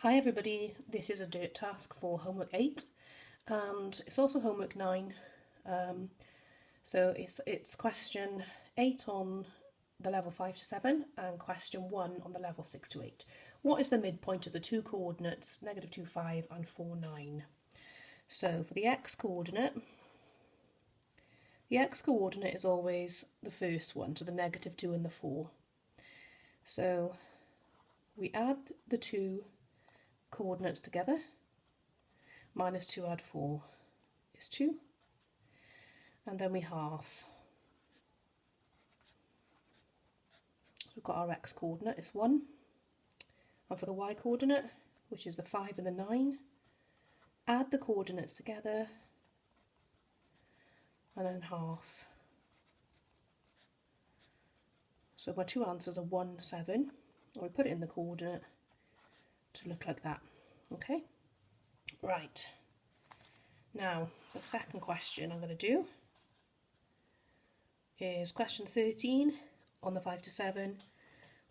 Hi everybody, this is a dirt task for homework 8 and it's also homework 9. So it's question 8 on the level 5 to 7 and question 1 on the level 6 to 8. What is the midpoint of the two coordinates -2, 5 and 4, 9? So for the x-coordinate is always the first one, so the -2 and the 4. So we add the two coordinates together. -2 add 4 is 2, and then we half. So we've got our x coordinate is 1, and for the y coordinate, which is the 5 and the 9, add the coordinates together and then half. So my two answers are 1, 7, and we put it in the coordinate to look like that. Okay, right, now the second question I'm going to do is question 13 on the 5 to 7,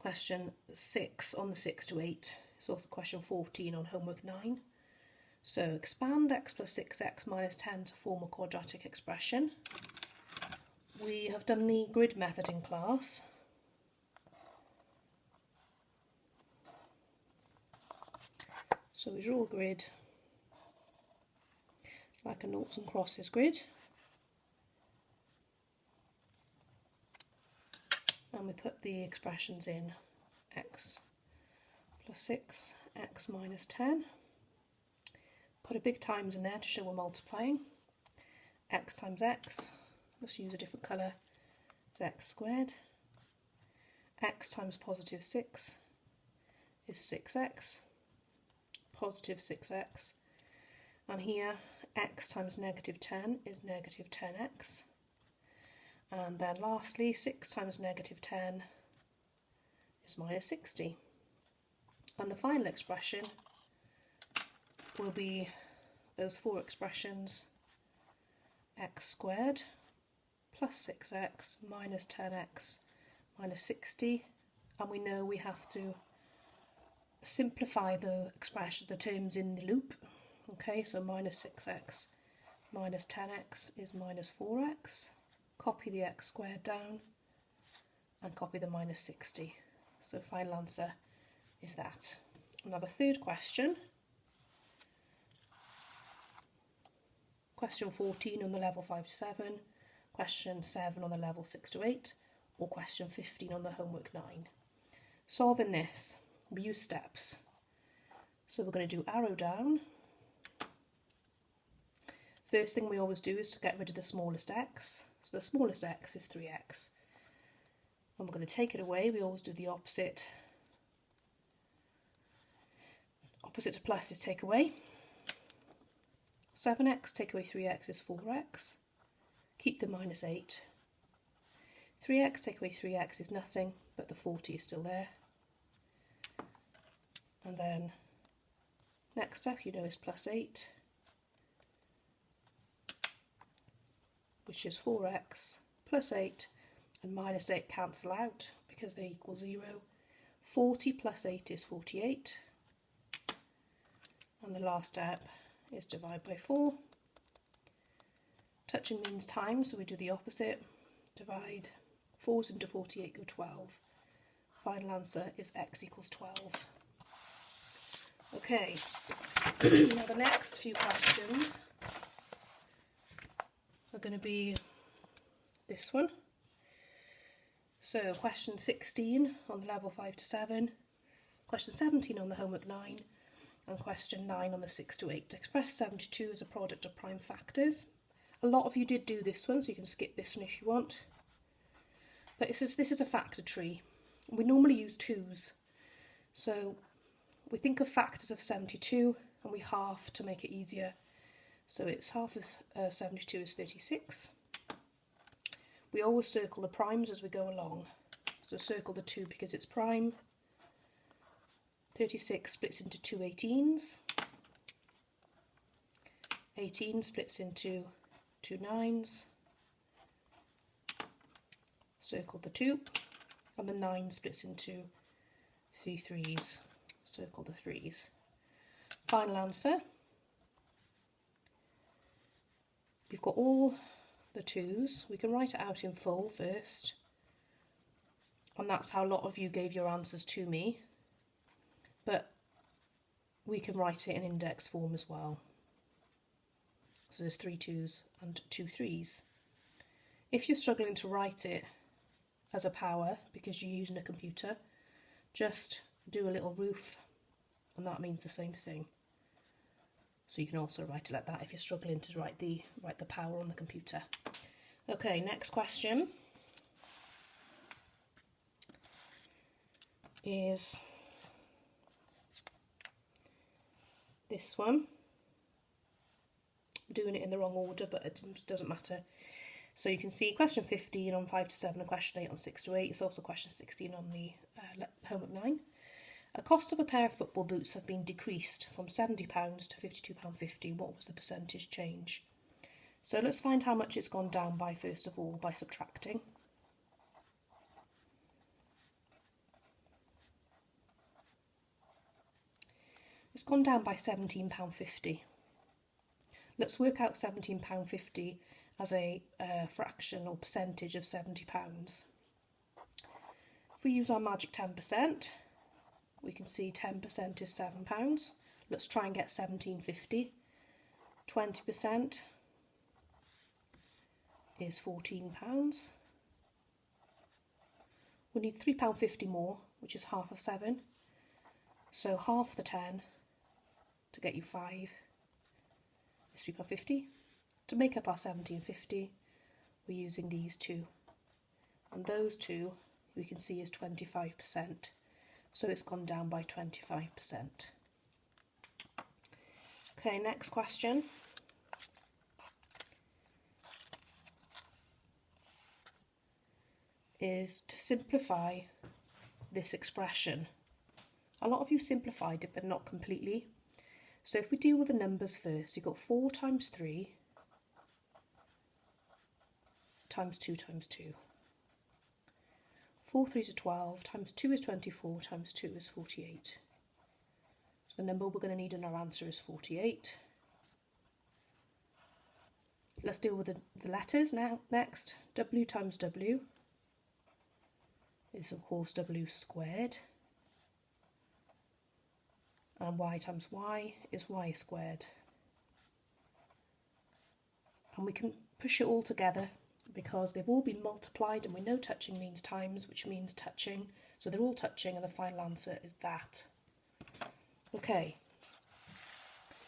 question 6 on the 6 to 8, so question 14 on homework 9. So expand x plus 6x minus 10 to form a quadratic expression. We have done the grid method in class. So we draw a grid like a noughts and crosses grid, and we put the expressions in: x plus 6, x minus 10. Put a big times in there to show we're multiplying. X times x, let's use a different colour, is x squared. X times positive 6 is 6x, positive 6x. And here x times negative 10 is negative 10x. And then lastly, 6 times negative 10 is minus 60. And the final expression will be those four expressions: x squared plus 6x minus 10x minus 60. And we know we have to simplify the expression, the terms in the loop. Okay, so minus 6x minus 10x is minus 4x. Copy the x squared down and copy the minus 60. So final answer is that. Now the third question, question 14 on the level 5 to 7, question 7 on the level 6 to 8, or question 15 on the homework 9. Solving this, we use steps. So we're going to do arrow down. First thing we always do is to get rid of the smallest x. So the smallest x is 3x. And we're going to take it away. We always do the opposite. Opposite to plus is take away. 7x, take away 3x is 4x. Keep the minus 8. 3x, take away 3x is nothing, but the 40 is still there. And then next step, you know, is plus 8, which is 4x, plus 8, and minus 8 cancel out because they equal 0. 40 plus 8 is 48. And the last step is divide by 4. Touching means times, so we do the opposite. Divide. 4s into 48 go 12. Final answer is x equals 12. Okay, now the next few questions are going to be this one. So question 16 on the level 5 to 7, question 17 on the homework 9, and question 9 on the 6 to 8. Express 72 as a product of prime factors. A lot of you did do this one, so you can skip this one if you want. But this is a factor tree. We normally use 2's. So we think of factors of 72 and we half to make it easier. So it's half of 72 is 36. We always circle the primes as we go along. So circle the 2 because it's prime. 36 splits into two 18s. 18 splits into two 9s. Circle the 2. And the 9 splits into three 3s. Circle the 3s. final answer. We've got all the 2's. We can write it out in full first. And that's how a lot of you gave your answers to me. But we can write it in index form as well. So there's 3 2's and 2 3's. If you're struggling to write it as a power because you're using a computer, just do a little roof and that means the same thing. So you can also write it like that if you're struggling to write the power on the computer. Okay, next question is this one. I'm doing it in the wrong order, but it doesn't matter. So you can see question 15 on 5 to 7 and question 8 on 6 to 8. It's also question 16 on the homework 9. A cost of a pair of football boots have been decreased from £70 to £52.50. What was the percentage change? So let's find how much it's gone down by first of all by subtracting. It's gone down by £17.50. Let's work out £17.50 as a fraction or percentage of £70. If we use our magic 10%, we can see 10% is £7. Let's try and get £17.50. 20% is £14. We need £3.50 more, which is half of 7. So half the 10 to get you 5 is £3.50. To make up our £17.50, we're using these 2. And those 2 we can see is 25%. So it's gone down by 25%. Okay, next question. Is to simplify this expression. A lot of you simplified it, but not completely. So if we deal with the numbers first, you've got 4 times 3 times 2 times 2. 4 3s are 12, times 2 is 24, times 2 is 48. So the number we're going to need in our answer is 48. Let's deal with the letters now. Next, W times W is of course W squared. And Y times Y is Y squared. And we can push it all together because they've all been multiplied, and we know touching means times, which means touching. So they're all touching, and the final answer is that. Okay.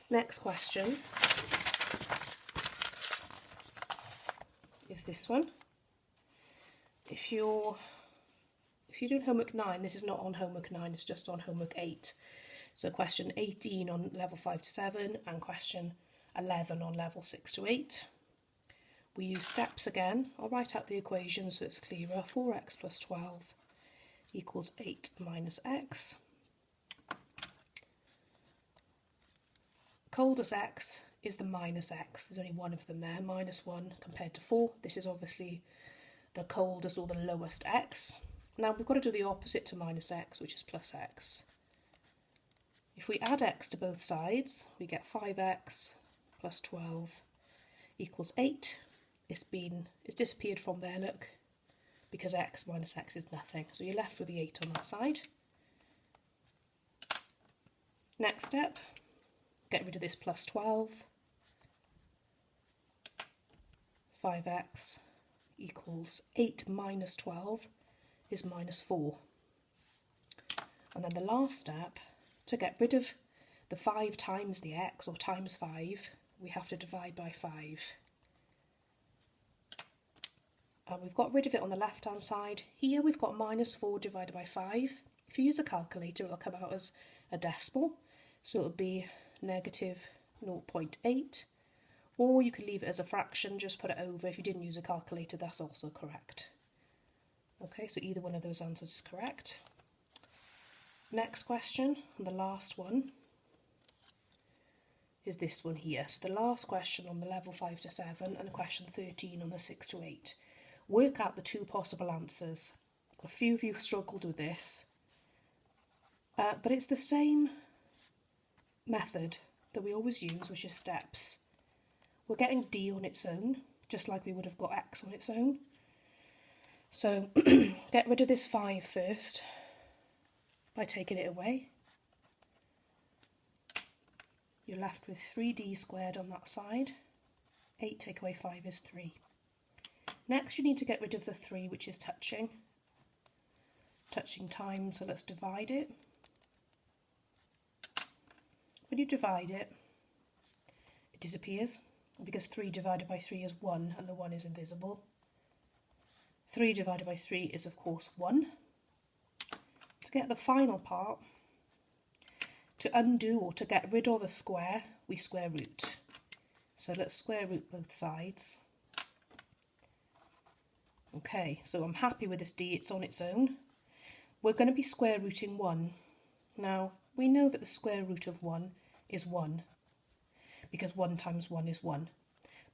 Next question is this one. If you're doing homework 9, this is not on homework 9, it's just on homework 8. So question 18 on level 5 to 7 and question 11 on level 6 to 8. We use steps again. I'll write out the equation so it's clearer. 4x plus 12 equals 8 minus x. Coldest x is the minus x. There's only one of them there, minus 1 compared to 4. This is obviously the coldest or the lowest x. Now we've got to do the opposite to minus x, which is plus x. If we add x to both sides, we get 5x plus 12 equals 8. It's disappeared from there, look, because x minus x is nothing. So you're left with the 8 on that side. Next step, get rid of this plus 12. 5x equals 8 minus 12 is minus 4. And then the last step, to get rid of the 5 times the x, or times 5, we have to divide by 5. And we've got rid of it on the left hand side. Here we've got minus 4 divided by 5. If you use a calculator, it'll come out as a decimal. So it'll be negative 0.8. Or you can leave it as a fraction, just put it over. If you didn't use a calculator, that's also correct. Okay, so either one of those answers is correct. Next question, and the last one, is this one here. So the last question on the level 5 to 7 and question 13 on the 6 to 8. Work out the 2 possible answers. A few of you struggled with this, but it's the same method that we always use, which is steps. We're getting d on its own, just like we would have got x on its own. So get rid of this 5 first by taking it away. You're left with 3d squared on that side. 8 take away 5 is 3. Next you need to get rid of the 3 which is touching time, so let's divide it. When you divide it, it disappears because 3 divided by 3 is 1 and the 1 is invisible. 3 divided by 3 is of course 1. To get the final part, to undo or to get rid of a square, we square root. So let's square root both sides. Okay, so I'm happy with this d, it's on its own. We're going to be square rooting 1. Now, we know that the square root of 1 is 1, because 1 times 1 is 1.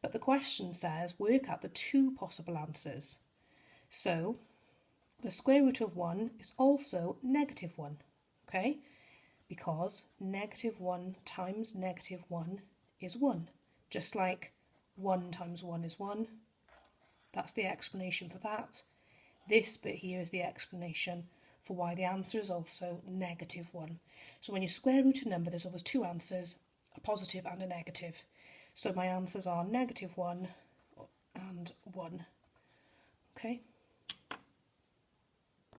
But the question says work out the 2 possible answers. So, the square root of 1 is also negative 1, okay? Because negative 1 times negative 1 is 1. Just like 1 times 1 is 1. That's the explanation for that. This bit here is the explanation for why the answer is also negative 1. So when you square root a number, there's always 2 answers, a positive and a negative. So my answers are negative 1 and 1. Okay.